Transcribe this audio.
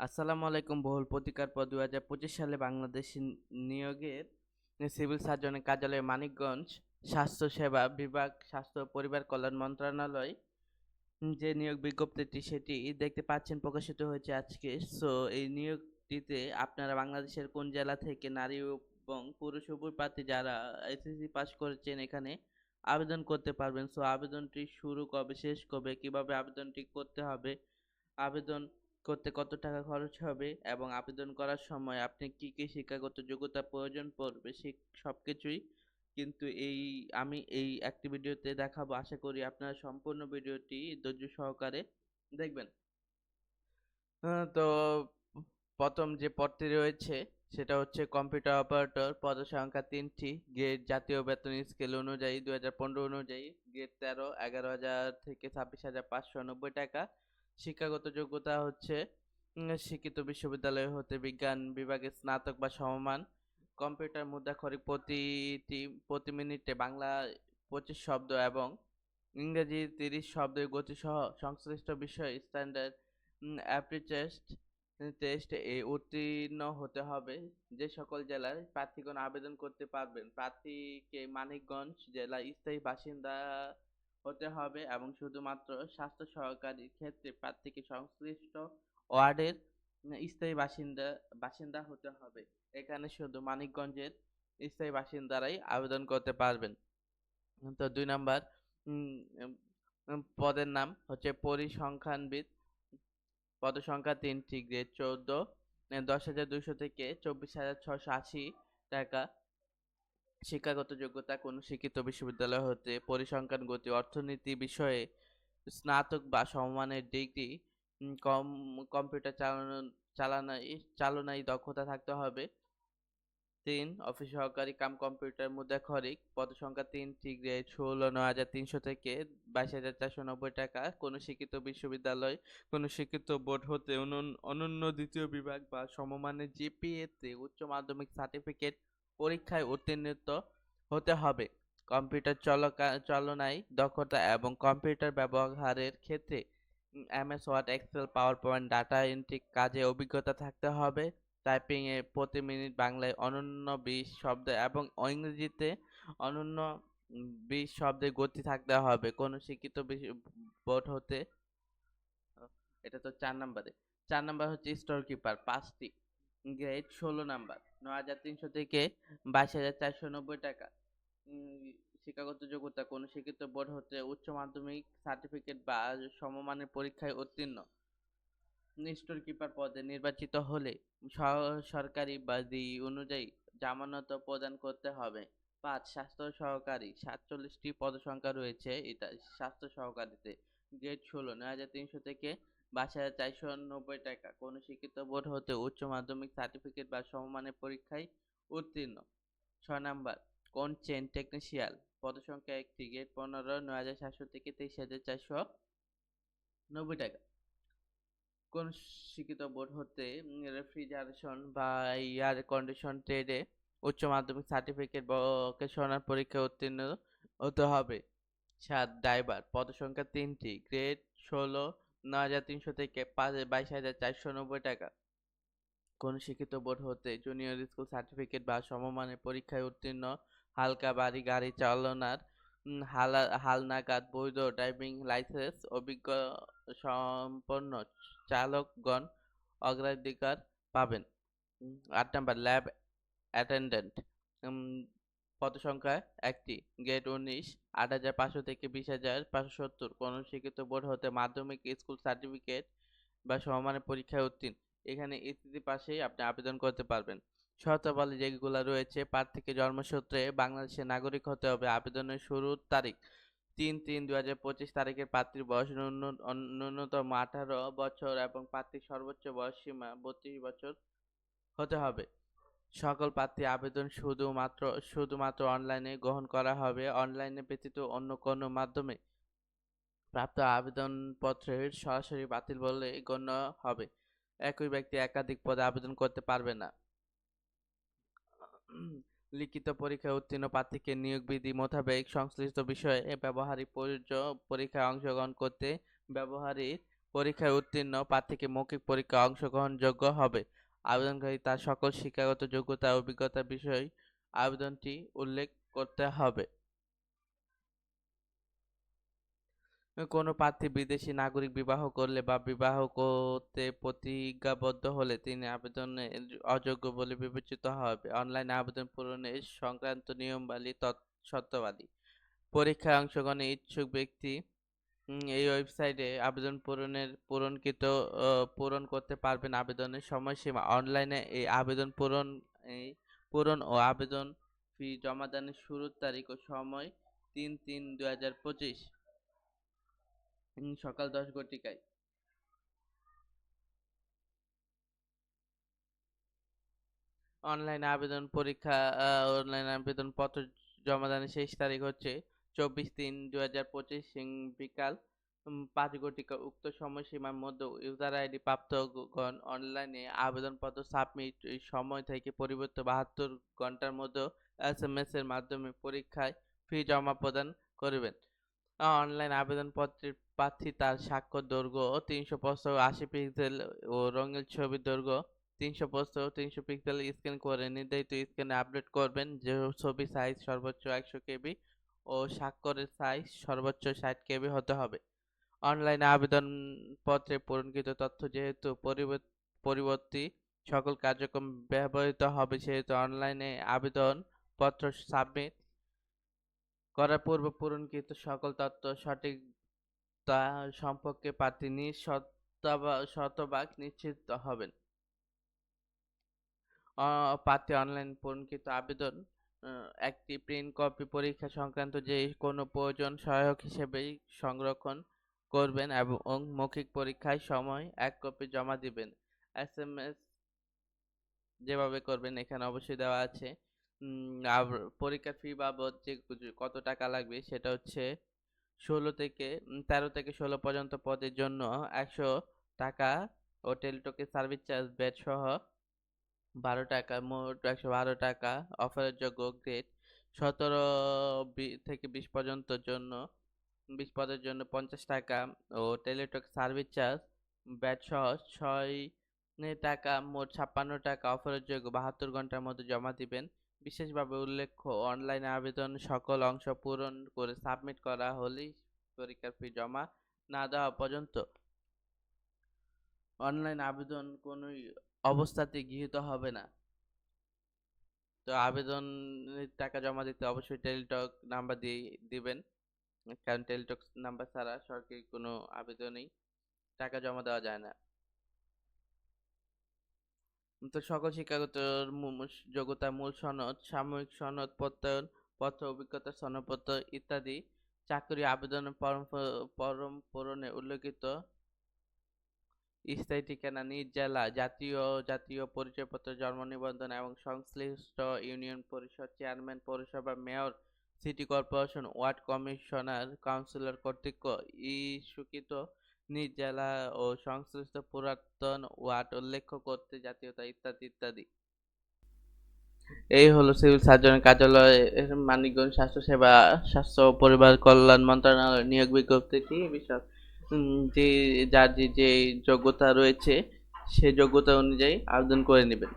আসসালামু আলাইকুম। বহুল প্রতিকার পর ২০২৫ সালে বাংলাদেশ নিয়োগের সিভিল সার্জনের কার্যালয় মানিকগঞ্জ স্বাস্থ্যসেবা বিভাগ, স্বাস্থ্য ও পরিবার কল্যাণ মন্ত্রণালয় যে নিয়োগ বিজ্ঞপ্তিটি সেটি দেখতে পাচ্ছেন প্রকাশিত হয়েছে আজকে। সো এই নিয়োগটিতে আপনারা বাংলাদেশের কোন জেলা থেকে নারী এবং পুরুষ উভয় প্রার্থী যারা এসএসসি পাস করেছেন এখানে আবেদন করতে পারবেন। সো আবেদনটি শুরু কবে, শেষ কবে, কিভাবে আবেদনটি করতে হবে, আবেদন করতে কত টাকা খরচ হবে এবং আবেদন করার সময় আপনি কি, কি শিক্ষাগত যোগ্যতা প্রয়োজন পড়বে সবকিছুই কিন্তু আমি এই একটি ভিডিওতে দেখাবো। আশা করি আপনারা সম্পূর্ণ ভিডিওটি ধৈর্য সহকারে দেখবেন। তো ১ম যে পদটি রয়েছে সেটা হচ্ছে কম্পিউটার অপারেটর। পদের সংখ্যা ৩ টি। গ্রেড জাতীয় বেতন স্কেল অনুযায়ী ২০১৫ অনুযায়ী গ্রেড ১৩, ১১,০০০ থেকে ২৬,৫৯০ টাকা। শিক্ষাগত যোগ্যতা হচ্ছে শিক্ষিত বিশ্ববিদ্যালয় হতে বিজ্ঞান বিভাগে স্নাতক বা সমমান। কম্পিউটার মুদ্রাক্ষরিক প্রতি মিনিটে বাংলায় ২৫ শব্দ এবং ইংরেজি ৩০ শব্দের গতিসহ সংশ্লিষ্ট বিষয়ে স্ট্যান্ডার্ড টেস্ট উত্তীর্ণ হতে হবে। যে সকল জেলার প্রার্থীগণ আবেদন করতে পারবেন, প্রার্থীকে মানিকগঞ্জ জেলার স্থায়ী বাসিন্দা হতে হবে এবং শুধুমাত্র স্বাস্থ্য সহকারীর ক্ষেত্রে প্রার্থীকে সংশ্লিষ্ট ওয়ার্ডের স্থায়ী বাসিন্দা হতে হবে। এখানে শুধু মানিকগঞ্জের স্থায়ী বাসিন্দারাই আবেদন করতে পারবেন। তো ২ নাম্বার উম পদের নাম হচ্ছে পরিসংখ্যানবিদ। পদসংখ্যা ৩ টি। গ্রেড ১৪, ১০,২০০ থেকে ২৪,৬৮০ টাকা। শিক্ষাগত যোগ্যতা কোন শিক্ষিত বিশ্ববিদ্যালয় হতে পরিসংখ্যান, গতি, অর্থনীতি বিষয়ে স্নাতক বা সমমানের ডিগ্রি, কম্পিউটার চালনায় দক্ষতা থাকতে হবে। ৩ অফিস সহকারী কাম কম্পিউটার মুদ্রাক্ষরিক। পদসংখ্যা ৩ টি। গ্রেড ১৬, ৯,৩০০ থেকে ২২,৪৯০ টাকা। কোন শিক্ষিত বিশ্ববিদ্যালয়, কোন শিক্ষিত বোর্ড হতে অনন্য দ্বিতীয় বিভাগ বা সমমানের জিপিএ তে উচ্চ মাধ্যমিক সার্টিফিকেট পরীক্ষায় উত্তীর্ণ হতে হবে। কম্পিউটার চালনায় দক্ষতা এবং কম্পিউটার ব্যবহারের ক্ষেত্রে MS Word, Excel, PowerPoint, data entry কাজে অভিজ্ঞতা থাকতে হবে। টাইপিং এ প্রতি মিনিট বাংলায় অনন্য ২০ শব্দ এবং ইংরেজিতে অনন্য ২০ শব্দের গতি থাকতে হবে। কোন শিক্ষিত বোর্ড হতে এটা তো ৪ নাম্বারে। ৪ নাম্বার হচ্ছে স্টোর কিপার ৫ টি। গ্রেড ১৬ নাম্বার, ৯,৩০০ থেকে ২২,৪৯০ টাকা। উম শিক্ষাগত যোগ্যতা কোন শিক্ষিত বোর্ড হতে উচ্চ মাধ্যমিক সার্টিফিকেট বা সমমানের পরীক্ষায় উত্তীর্ণ। স্টোর কিপার পদে নির্বাচিত হলে সরকারি বাদি অনুযায়ী জামানত প্রদান করতে হবে। ৫ স্বাস্থ্য সহকারী ৪৭ টি পদসংখ্যা রয়েছে এটা স্বাস্থ্য সহকারীতে। গ্রেড ১৬, ৯,৩০০ থেকে ২২,৪৯০ টাকা। কোন শিক্ষিত বোর্ড হতে উচ্চ মাধ্যমিক সার্টিফিকেট বা সমমানের পরীক্ষায় উত্তীর্ণ। ৬ নাম্বার কোন চেইন টেকনিশিয়ান। পদসংখ্যা ১ টি। গ্রেড ১৫, ৯,৭০০ থেকে ২৩,৪৯০ টাকা। কোন শিক্ষিত বোর্ড হতে রেফ্রিজারেশন বা এয়ার কন্ডিশন ট্রেডে উচ্চ মাধ্যমিক সার্টিফিকেট বা ভোকেশনাল পরীক্ষায় উত্তীর্ণ হতে হবে। ৭ ড্রাইভার। পদসংখ্যা ৩ টি। গ্রেড ১৬, ৯,৩০০ থেকে ২২,৪৯০ টাকা। কোন শিক্ষিত বোর্ড হতে জুনিয়র স্কুল সার্টিফিকেট বা সমমানের পরীক্ষায় উত্তীর্ণ। হালকা ভারী গাড়ি চালনার হালনাগাদ বৈধ ড্রাইভিং লাইসেন্স অভিজ্ঞ সম্পন্ন চালকগণ অগ্রাধিকার পাবেন। ৮ নাম্বার ল্যাব অ্যাটেন্ডেন্ট। পদসংখ্যা ১ টি। গ্রেড ১৯, ৮,৫০০ থেকে ২০,৫৭০। কোন শিক্ষিত বোর্ড হতে মাধ্যমিক স্কুল সার্টিফিকেট বা সমমানের পরীক্ষায় উত্তীর্ণ। এখানে এসএসসি পাশেই আপনি আবেদন করতে পারবেন। শর্তাবলী যেগুলা রয়েছে প্রার্থীকে জন্মসূত্রে বাংলাদেশের নাগরিক হতে হবে। আবেদনের শুরুর তারিখ ৩/৩/২০২৫ তারিখে প্রার্থীর বয়স ন্যূনতম ১৮ বছর এবং প্রার্থীর সর্বোচ্চ বয়সসীমা ৩২ বছর হতে হবে। সকল প্রার্থী আবেদন শুধুমাত্র অনলাইনে গ্রহণ করা হবে। অনলাইনে ব্যতীত অন্য কোনো মাধ্যমে প্রাপ্ত আবেদনপত্রের সরাসরি বাতিল বলে গণ্য হবে। একই ব্যক্তি একাধিক পদে আবেদন করতে পারবে না। লিখিত পরীক্ষায় উত্তীর্ণ প্রার্থীকে নিয়োগ বিধি মোতাবেক সংশ্লিষ্ট বিষয়ে ব্যবহারিক পরীক্ষায় অংশগ্রহণ করতে ব্যবহারিক পরীক্ষায় উত্তীর্ণ প্রার্থীকে মৌখিক পরীক্ষায় অংশগ্রহণযোগ্য হবে। আবেদনকারী তার সকল শিক্ষাগত যোগ্যতা ও অভিজ্ঞতার বিষয়ে আবেদনটি উল্লেখ করতে হবে। কোনো প্রার্থী বিদেশি নাগরিক বিবাহ করলে বা বিবাহ করতে প্রতিজ্ঞাবদ্ধ হলে তিনি আবেদনের অযোগ্য বলে বিবেচিত হবে। অনলাইনে আবেদন পূরণের সংক্রান্ত নিয়মাবলী শর্তাবলী। পরীক্ষায় অংশগ্রহণে ইচ্ছুক ব্যক্তি এই ওয়েবসাইটে আবেদন পূরণ করতে পারবেন। আবেদনের সময়সীমা। অনলাইনে এই আবেদন পূরণ ও আবেদন ফি জমাদানের শুরুর তারিখ ও সময় ৩/৩/২০২৫ সকাল ১০ ঘটিকায়। অনলাইনে আবেদন পত্র জমাদানের শেষ তারিখ হচ্ছে ২৪/৩/২০২৫ বিকাল ৫ ঘটিকা। উক্ত সময়সীমার মধ্যে ইউজার আইডি প্রাপ্তগণ অনলাইনে আবেদনপত্র সাবমিট সময় থেকে পরিবর্তিত ৭২ ঘন্টার মধ্যে SMS এর মাধ্যমে পরীক্ষায় ফি জমা প্রদান করবেন। অনলাইন আবেদনপত্রের প্রার্থী তার স্বাক্ষর দৈর্ঘ্য ৩৮০ পিক্সেল ও রঙিন ছবির দৈর্ঘ্য ৩০০ পিক্সেল স্ক্যান করে নির্ধারিত স্ক্যানে আপলোড করবেন। যে ছবির সাইজ সর্বোচ্চ ১০০ কেবি ও স্বাক্ষরের সাইজ সর্বোচ্চ ৬০ কেবি হতে হবে। অনলাইনে আবেদনপত্রে পূরণকৃত তথ্য যেহেতু পরবর্তী সকল কার্যক্রম ব্যবহৃত হবে, সেহেতু অনলাইনে আবেদনপত্র সাবমিট করার পূর্বে পূরণকৃত সকল তথ্য সঠিকতা সম্পর্কে প্রার্থী শতভাগ নিশ্চিত হবেন। প্রার্থী অনলাইন পূরণকৃত আবেদন একটি প্রিন্ট কপি পরীক্ষা সংক্রান্ত যে কোনো প্রয়োজন সহায়ক হিসেবে সংরক্ষণ করবেন এবং মৌখিক পরীক্ষার সময় ১ কপি জমা দিবেন। SMS যেভাবে করবেন এখানে অবশ্যই দেওয়া আছে। আর পরীক্ষার ফি বাবদ যে কত টাকা লাগবে সেটা হচ্ছে 13 থেকে 16 পর্যন্ত পদের জন্য ১০০ টাকা ও টেলিটকের সার্ভিস চার্জ ব্যাট সহ ১২ টাকা, মোট ১১২ টাকা। অফারের যোগ্য গ্রেড 17 থেকে ২০ পর্যন্ত জন্য ২০ পদের জন্য ৫০ টাকা ও টেলিটক সার্ভিস চার্জ ব্যাট সহ ৬ টাকা, মোট ৫৬ টাকা। অফারের যোগ্য ৭২ ঘন্টার মধ্যে জমা দিবেন। বিশেষভাবে উল্লেখ্য, অনলাইনে আবেদন সকল অংশ পূরণ করে সাবমিট করা হলেই পরীক্ষার ফি জমা না দেওয়া পর্যন্ত অনলাইন আবেদন কোনো অবস্থাতেই গৃহীত হবে না। তো আবেদনের টাকা জমা দিতে অবশ্যই টেলিটক নাম্বার দিয়ে দিবেন, কারণ টেলিটক নাম্বার ছাড়া সরকারি কোনো আবেদনেই টাকা জমা দেওয়া যায় না। তো সকল শিক্ষাগত যোগ্যতা, মূল সনদ, সাময়িক সনদ, প্রত্যয়ন পত্র, অভিজ্ঞতা সনদপত্র ইত্যাদি, চাকরি আবেদনের ফরম পূরণে উল্লেখিত স্থায়ী ঠিকানা, নিজ জেলা, জাতীয় পরিচয়পত্র, জন্ম নিবন্ধন এবং সংশ্লিষ্ট ইউনিয়ন পরিষদ চেয়ারম্যান, পৌরসভা mayor, city corporation, ward commissioner, councillor কর্তৃক ইস্যুকৃত নিজ জেলা ও সংশ্লিষ্ট পুরাতন ওয়ার্ড উল্লেখ করতে জাতীয়তা ইত্যাদি ইত্যাদি। এই হলো সিভিল সার্জনের কার্যালয় মানিকগঞ্জ স্বাস্থ্য ও পরিবার কল্যাণ মন্ত্রণালয়ের নিয়োগ বিজ্ঞপ্তিটি যে যার যে যোগ্যতা রয়েছে সেই যোগ্যতা অনুযায়ী আবেদন করে নেবেন।